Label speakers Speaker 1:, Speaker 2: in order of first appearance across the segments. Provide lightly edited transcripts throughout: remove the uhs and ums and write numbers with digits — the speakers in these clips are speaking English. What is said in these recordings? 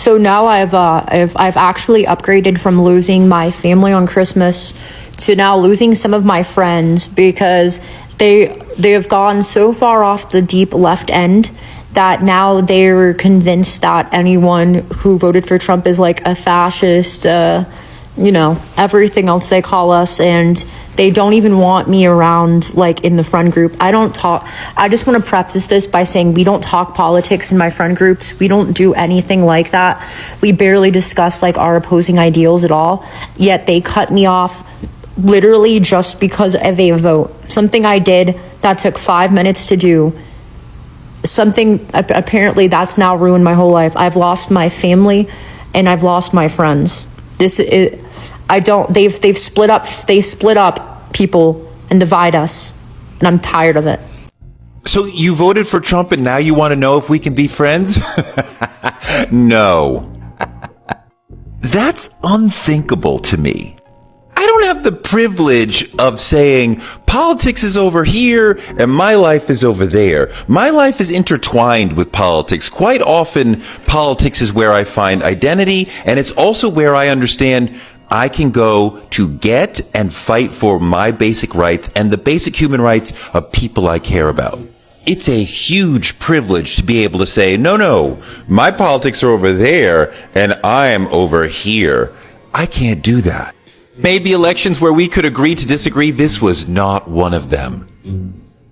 Speaker 1: So now I've actually upgraded from losing my family on Christmas to now losing some of my friends because they have gone so far off the deep left end that now they're convinced that anyone who voted for Trump is like a fascist, everything else they call us, and they don't even want me around like in the friend group. I just want to preface this by saying we don't talk politics in my friend groups. We don't do anything like that. We barely discuss like our opposing ideals at all, yet they cut me off literally just because of a vote. Something I did that took 5 minutes to do. Something apparently that's now ruined my whole life. I've lost my family and I've lost my friends. They've split up people and divide us, and I'm tired of it.
Speaker 2: So you voted for Trump and now you want to know if we can be friends? No. That's unthinkable to me. I don't have the privilege of saying politics is over here and my life is over there. My life is intertwined with politics. Quite often, politics is where I find identity, and it's also where I understand I can go to get and fight for my basic rights and the basic human rights of people I care about. It's a huge privilege to be able to say, no, my politics are over there and I am over here. I can't do that. Maybe elections where we could agree to disagree. This was not one of them.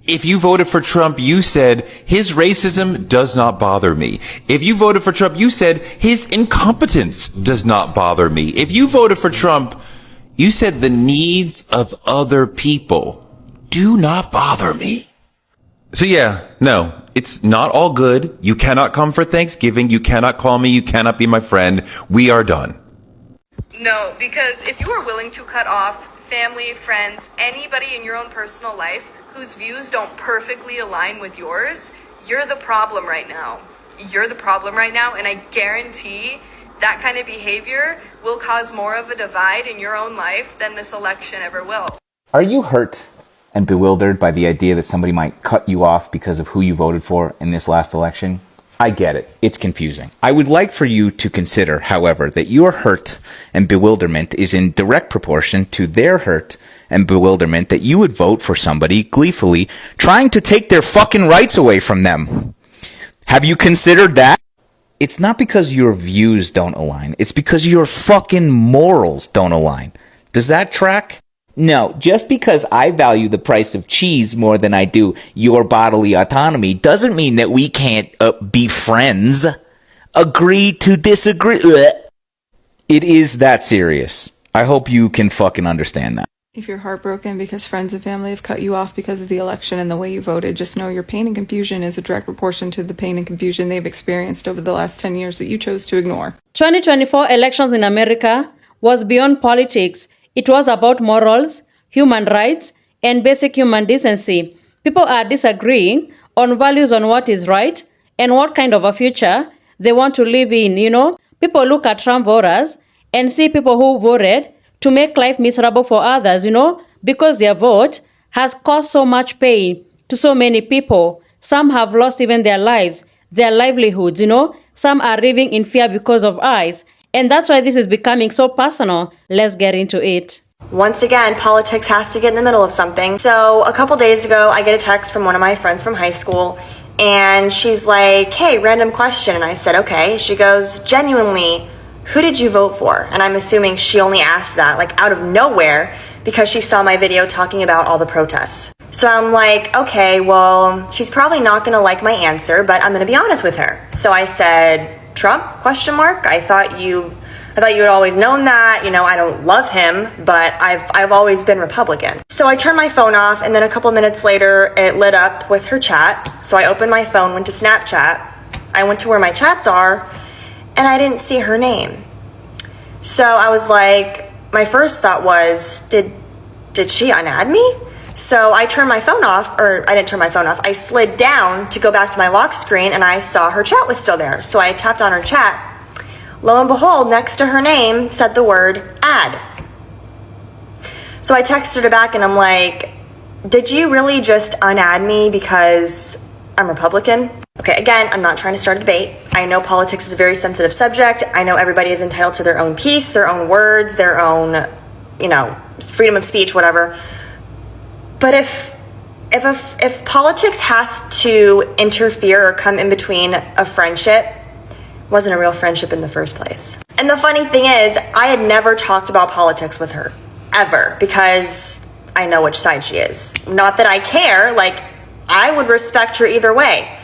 Speaker 2: If you voted for Trump, you said his racism does not bother me. If you voted for Trump, you said his incompetence does not bother me. If you voted for Trump, you said the needs of other people do not bother me. So yeah, no, it's not all good. You cannot come for Thanksgiving. You cannot call me. You cannot be my friend. We are done.
Speaker 3: No, because if you are willing to cut off family, friends, anybody in your own personal life whose views don't perfectly align with yours, you're the problem right now. You're the problem right now, and I guarantee that kind of behavior will cause more of a divide in your own life than this election ever will.
Speaker 4: Are you hurt and bewildered by the idea that somebody might cut you off because of who you voted for in this last election? I get it. It's confusing. I would like for you to consider, however, that your hurt and bewilderment is in direct proportion to their hurt and bewilderment that you would vote for somebody gleefully trying to take their fucking rights away from them. Have you considered that? It's not because your views don't align. It's because your fucking morals don't align. Does that track? No, just because I value the price of cheese more than I do your bodily autonomy doesn't mean that we can't be friends. Agree to disagree. It is that serious. I hope you can fucking understand that.
Speaker 5: If you're heartbroken because friends and family have cut you off because of the election and the way you voted, just know your pain and confusion is a direct proportion to the pain and confusion they've experienced over the last 10 years that you chose to ignore.
Speaker 6: 2024 elections in America was beyond politics. It was about morals, human rights, and basic human decency. People are disagreeing on values on what is right and what kind of a future they want to live in, People look at Trump voters and see people who voted to make life miserable for others, because their vote has caused so much pain to so many people. Some have lost even their lives, their livelihoods, Some are living in fear because of ICE. And that's why this is becoming so personal. Let's get into it.
Speaker 7: Once again, politics has to get in the middle of something. So a couple days ago, I get a text from one of my friends from high school, and she's like, hey, random question. And I said, okay. She goes, genuinely, who did you vote for? And I'm assuming she only asked that like out of nowhere because she saw my video talking about all the protests. So I'm like, okay, well, she's probably not going to like my answer, but I'm going to be honest with her. So I said, Trump, ? I thought you had always known that, I don't love him, but I've always been Republican. So I turned my phone off, and then a couple minutes later, it lit up with her chat. So I opened my phone, went to Snapchat. I went to where my chats are, and I didn't see her name. So I was like, my first thought was, did she unadd me? So I turned my phone off, or I didn't turn my phone off. I slid down to go back to my lock screen, and I saw her chat was still there. So I tapped on her chat. Lo and behold, next to her name said the word add. So I texted her back and I'm like, did you really just unadd me because I'm Republican? Okay, again, I'm not trying to start a debate. I know politics is a very sensitive subject. I know everybody is entitled to their own peace, their own words, their own, freedom of speech, whatever. But if politics has to interfere or come in between a friendship, it wasn't a real friendship in the first place. And the funny thing is, I had never talked about politics with her, ever, because I know which side she is. Not that I care, I would respect her either way.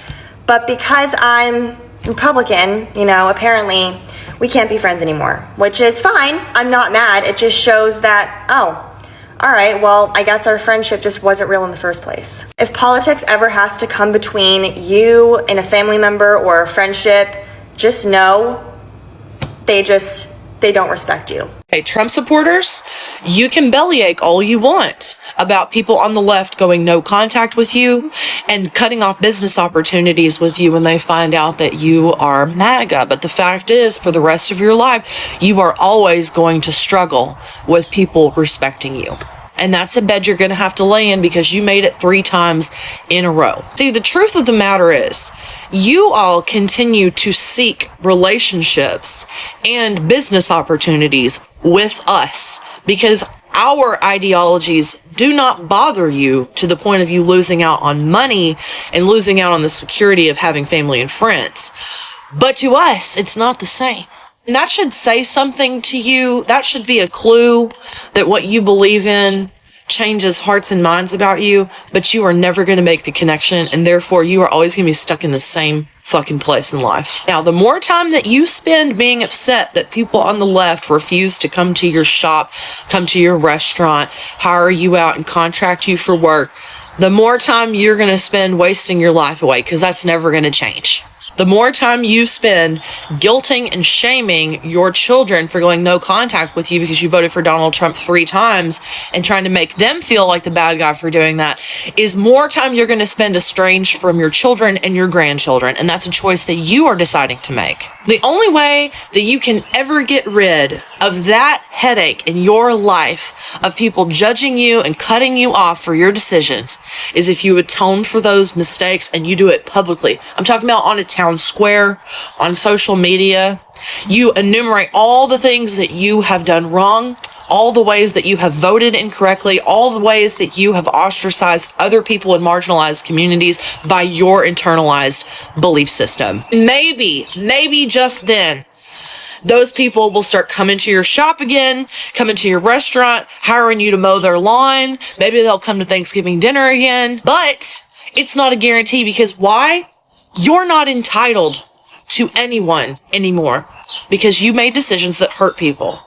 Speaker 7: But because I'm Republican, apparently we can't be friends anymore, which is fine. I'm not mad. It just shows that, all right, well, I guess our friendship just wasn't real in the first place. If politics ever has to come between you and a family member or a friendship, just know they don't respect you.
Speaker 8: Hey, Trump supporters, you can bellyache all you want about people on the left going no contact with you and cutting off business opportunities with you when they find out that you are MAGA. But the fact is, for the rest of your life, you are always going to struggle with people respecting you. And that's a bed you're going to have to lay in because you made it 3 times in a row. See, the truth of the matter is, you all continue to seek relationships and business opportunities with us because our ideologies do not bother you to the point of you losing out on money and losing out on the security of having family and friends. But to us, it's not the same. And that should say something to you. That should be a clue that what you believe in changes hearts and minds about you, but you are never going to make the connection, and therefore you are always going to be stuck in the same fucking place in life. Now, the more time that you spend being upset that people on the left refuse to come to your shop, come to your restaurant, hire you out and contract you for work, the more time you're going to spend wasting your life away, because that's never going to change. The more time you spend guilting and shaming your children for going no contact with you because you voted for Donald Trump 3 times and trying to make them feel like the bad guy for doing that is more time you're going to spend estranged from your children and your grandchildren. And that's a choice that you are deciding to make. The only way that you can ever get rid of that headache in your life of people judging you and cutting you off for your decisions is if you atone for those mistakes and you do it publicly. I'm talking about on a town square, on social media. You enumerate all the things that you have done wrong, all the ways that you have voted incorrectly, all the ways that you have ostracized other people in marginalized communities by your internalized belief system. Maybe just then, those people will start coming to your shop again, coming to your restaurant, hiring you to mow their lawn. Maybe they'll come to Thanksgiving dinner again. But it's not a guarantee because why? You're not entitled to anyone anymore because you made decisions that hurt people.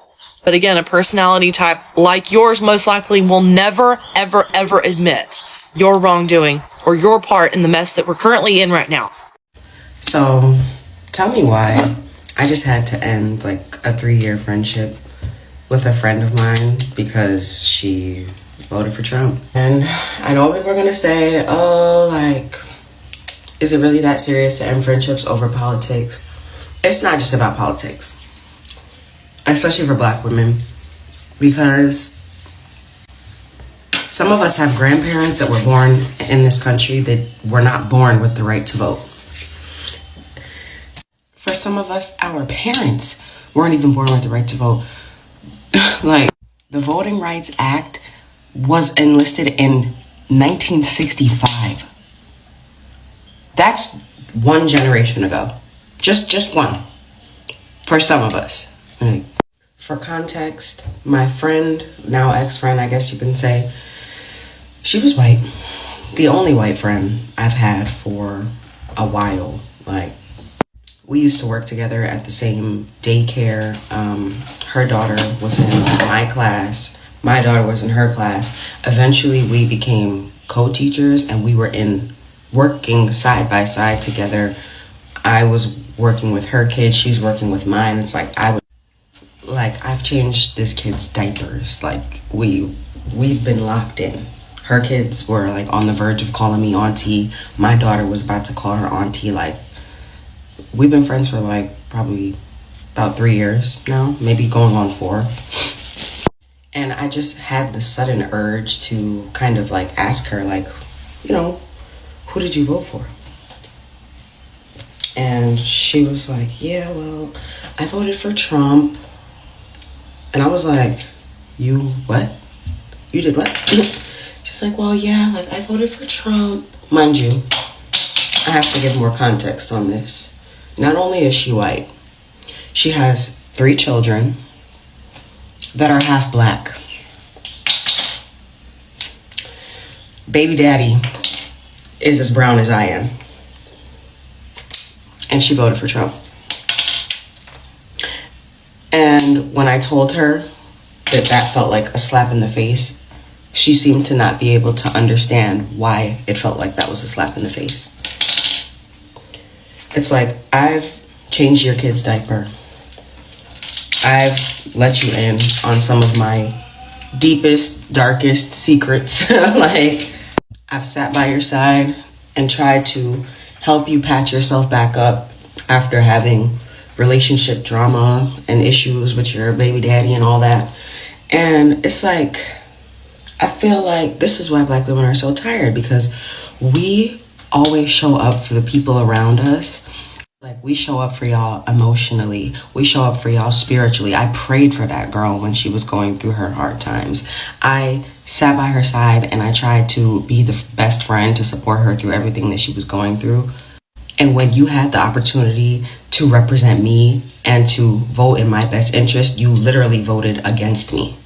Speaker 8: But again, a personality type like yours most likely will never, ever, ever admit your wrongdoing or your part in the mess that we're currently in right now.
Speaker 9: So, tell me why I just had to end a 3-year friendship with a friend of mine because she voted for Trump. And I know people are gonna say, is it really that serious to end friendships over politics? It's not just about politics, especially for Black women, because some of us have grandparents that were born in this country that were not born with the right to vote. For some of us, our parents weren't even born with the right to vote. The Voting Rights Act was enlisted in 1965. That's one generation ago. Just one. For some of us. For context, my friend, now ex-friend, I guess you can say, she was white. The only white friend I've had for a while. We used to work together at the same daycare. Her daughter was in my class. My daughter was in her class. Eventually, we became co-teachers, and we were working side by side together. I was working with her kids. She's working with mine. It's I've changed this kid's diapers. We've been locked in. Her kids were on the verge of calling me auntie. My daughter was about to call her auntie. We've been friends for probably about 3 years now, maybe going on 4. And I just had the sudden urge to kind of ask her, who did you vote for? And she was like, yeah, well, I voted for Trump. And I was like, you what? You did what? She's like, well, yeah, like I voted for Trump. Mind you, I have to give more context on this. Not only is she white, she has 3 children that are half black. Baby daddy is as brown as I am. And she voted for Trump. And when I told her that that felt like a slap in the face, she seemed to not be able to understand why it felt like that was a slap in the face. It's like, I've changed your kid's diaper. I've let you in on some of my deepest, darkest secrets. Like, I've sat by your side and tried to help you patch yourself back up after having relationship drama and issues with your baby daddy and all that. And it's like, I feel like this is why Black women are so tired, because we always show up for the people around us. Like, we show up for y'all emotionally. We show up for y'all spiritually. I prayed for that girl when she was going through her hard times. I sat by her side and I tried to be the best friend to support her through everything that she was going through. And when you had the opportunity to represent me and to vote in my best interest, you literally voted against me.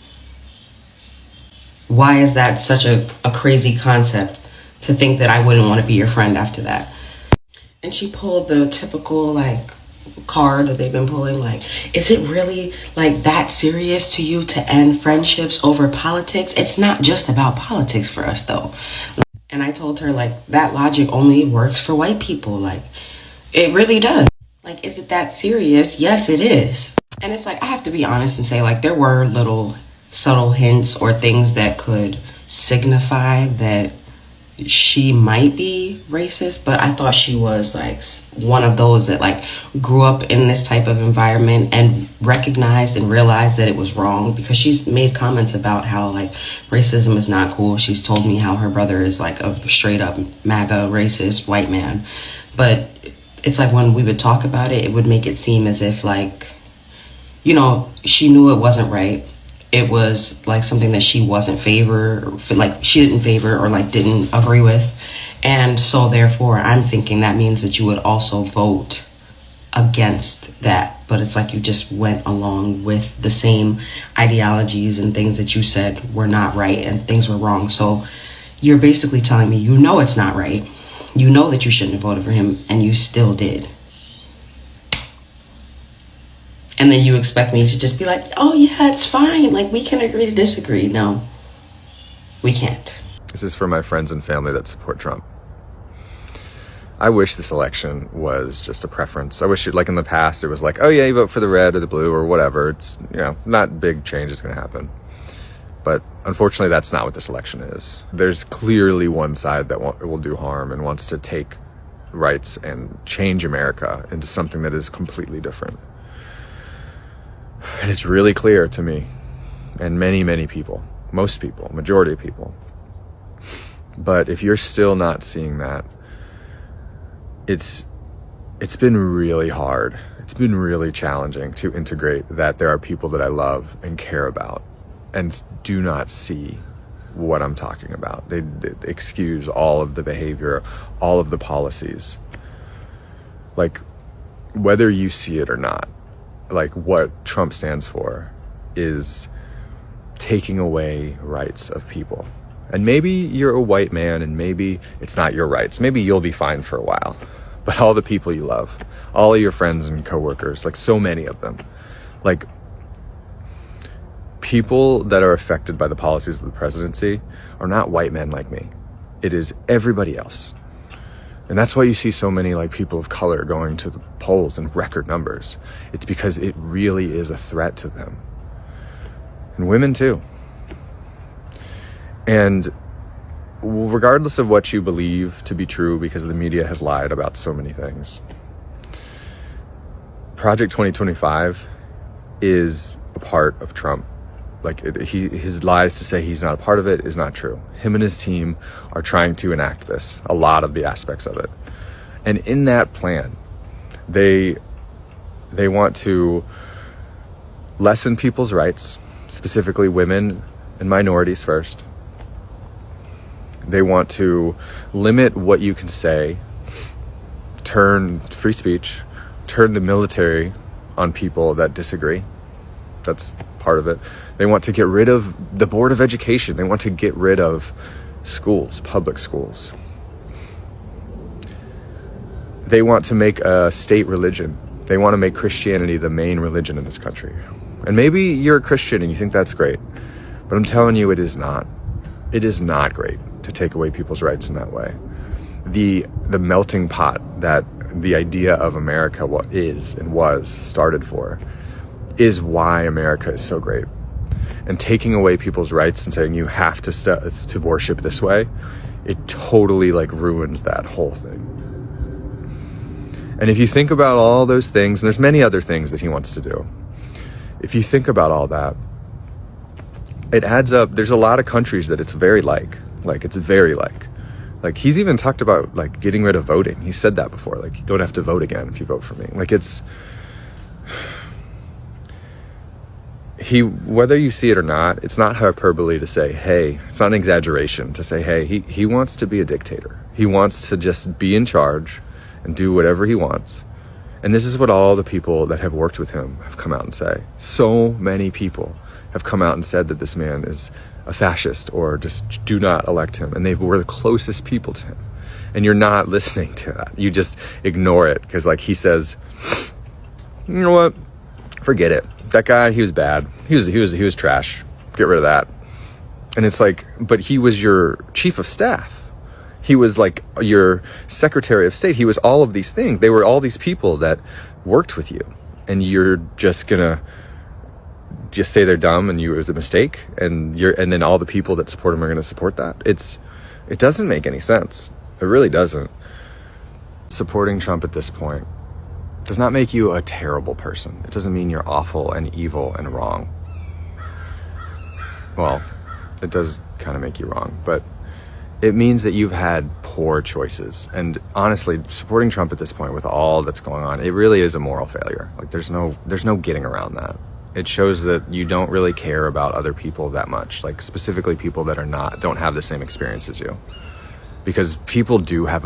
Speaker 9: Why is that such a crazy concept to think that I wouldn't want to be your friend after that? And she pulled the typical like card that they've been pulling, like, is it really like that serious to you to end friendships over politics? It's not just about politics for us though. And I told her, like, that logic only works for white people. Like, it really does. Like, is it that serious? Yes, it is. And it's like, I have to be honest and say, like, there were little subtle hints or things that could signify that she might be racist, but I thought she was like one of those that like grew up in this type of environment and recognized and realized that it was wrong, because she's made comments about how like racism is not cool. She's told me how her brother is like a straight up MAGA racist white man, but it's like when we would talk about it, it would make it seem as if like, you know, she knew it wasn't right. It was like something that she wasn't she didn't favor or like didn't agree with. And so therefore I'm thinking that means that you would also vote against that. But it's like you just went along with the same ideologies and things that you said were not right and things were wrong. So you're basically telling me, you know, it's not right. You know that you shouldn't have voted for him and you still did. And then you expect me to just be like, oh yeah, it's fine. Like, we can agree to disagree. No, we can't.
Speaker 10: This is for my friends and family that support Trump. I wish this election was just a preference. I wish it, like in the past, it was like, oh yeah, you vote for the red or the blue or whatever. It's, you know, not big change is going to happen. But unfortunately, that's not what this election is. There's clearly one side that will do harm and wants to take rights and change America into something that is completely different. And it's really clear to me, and many people, most people, majority of people. But if you're still not seeing that, it's been really hard. It's been really challenging to integrate that there are people that I love and care about and do not see what I'm talking about. They excuse all of the behavior, all of the policies. Like, whether you see it or not, like what Trump stands for is taking away rights of people. And maybe you're a white man and maybe it's not your rights. Maybe you'll be fine for a while. But all the people you love, all of your friends and coworkers, like so many of them, like people that are affected by the policies of the presidency are not white men like me. It is everybody else. And that's why you see so many like people of color going to the polls in record numbers. It's because it really is a threat to them. And women too. And regardless of what you believe to be true, because the media has lied about so many things, Project 2025 is a part of Trump. Like his lies to say he's not a part of it is not true. Him and his team are trying to enact this, a lot of the aspects of it. And in that plan, They want to lessen people's rights, specifically women and minorities first. They want to limit what you can say, turn free speech, turn the military on people that disagree. That's part of it. They want to get rid of the Board of Education. They want to get rid of schools, public schools. They want to make a state religion. They want to make Christianity the main religion in this country. And maybe you're a Christian and you think that's great, but I'm telling you, it is not. It is not great to take away people's rights in that way. The melting pot that the idea of America is and was started for is why America is so great. And taking away people's rights and saying you have to worship this way, it totally like ruins that whole thing. And if you think about all those things, and there's many other things that he wants to do, if you think about all that, it adds up. There's a lot of countries that it's very like it's very like he's even talked about like getting rid of voting. He said that before, like you don't have to vote again if you vote for me. Like whether you see it or not, it's not hyperbole to say, hey, it's not an exaggeration to say, hey, he wants to be a dictator. He wants to just be in charge and do whatever he wants. And this is what all the people that have worked with him have come out and say. So many people have come out and said that this man is a fascist or just do not elect him. And they were the closest people to him. And you're not listening to that. You just ignore it because like he says, you know what? Forget it. That guy, he was bad. He was trash. Get rid of that. And it's like, but he was your chief of staff. He was like your Secretary of State. He was all of these things. They were all these people that worked with you. And you're just gonna just say they're dumb and it was a mistake. And then all the people that support him are gonna support that. It doesn't make any sense. It really doesn't. Supporting Trump at this point does not make you a terrible person. It doesn't mean you're awful and evil and wrong. Well, it does kind of make you wrong, but it means that you've had poor choices. And honestly, supporting Trump at this point with all that's going on, it really is a moral failure. Like there's no getting around that. It shows that you don't really care about other people that much, like specifically people that don't have the same experience as you. Because people do have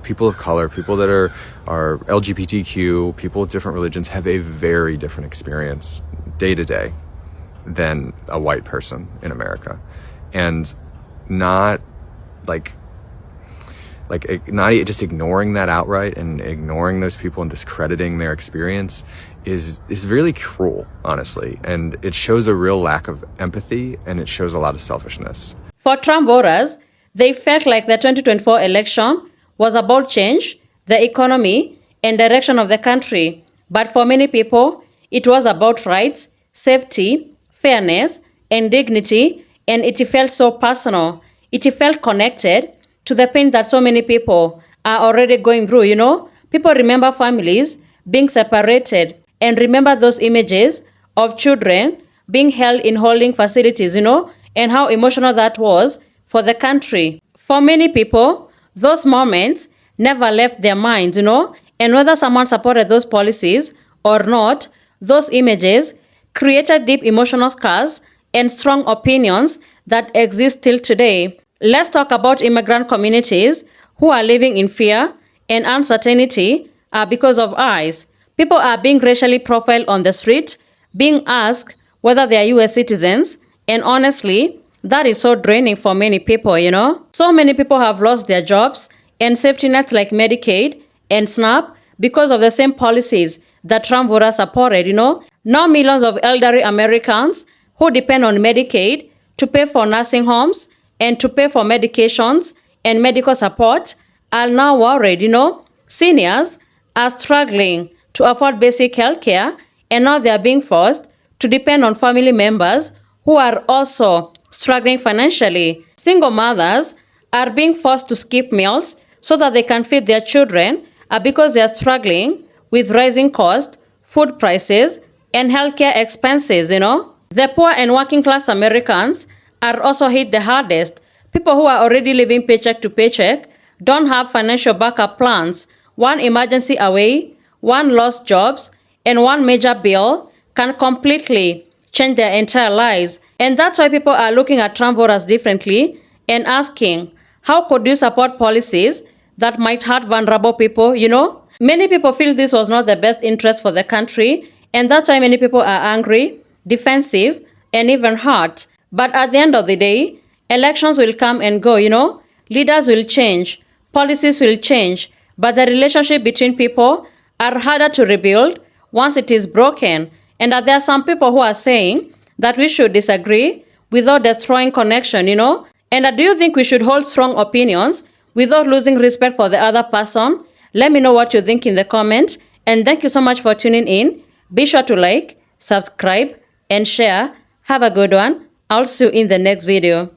Speaker 10: people of color, people that are LGBTQ, people with different religions have a very different experience day to day than a white person in America. And not not just ignoring that outright and ignoring those people and discrediting their experience is really cruel, honestly. And it shows a real lack of empathy and it shows a lot of selfishness.
Speaker 6: For Trump voters, they felt like the 2024 election was about change, the economy, and direction of the country. But for many people, it was about rights, safety, fairness, and dignity, and it felt so personal. It felt connected to the pain that so many people are already going through, you know? People remember families being separated and remember those images of children being held in holding facilities, you know, and how emotional that was for the country. For many people, those moments never left their minds, you know, and whether someone supported those policies or not, those images created deep emotional scars and strong opinions that exist till today. Let's talk about immigrant communities who are living in fear and uncertainty because of ICE. People are being racially profiled on the street, being asked whether they are US citizens, and honestly, that is so draining for many people, you know? So many people have lost their jobs and safety nets like Medicaid and SNAP because of the same policies that Trump voters supported, you know? Now millions of elderly Americans who depend on Medicaid to pay for nursing homes and to pay for medications and medical support are now worried, you know? Seniors are struggling to afford basic health care, and now they are being forced to depend on family members who are also struggling financially. Single mothers are being forced to skip meals so that they can feed their children because they are struggling with rising costs, food prices, and healthcare expenses, you know. The poor and working class Americans are also hit the hardest. People who are already living paycheck to paycheck don't have financial backup plans. One emergency away, one lost jobs, and one major bill can completely change their entire lives. And that's why people are looking at Trump voters differently and asking, how could you support policies that might hurt vulnerable people? Many people feel this was not the best interest for the country, and that's why many people are angry, defensive, and even hurt. But at the end of the day, elections will come and go, leaders will change, policies will change, but the relationship between people are harder to rebuild once it is broken. And there are some people who are saying that we should disagree without destroying connection, And do you think we should hold strong opinions without losing respect for the other person? Let me know what you think in the comments. And thank you so much for tuning in. Be sure to like, subscribe, and share. Have a good one. I'll see you in the next video.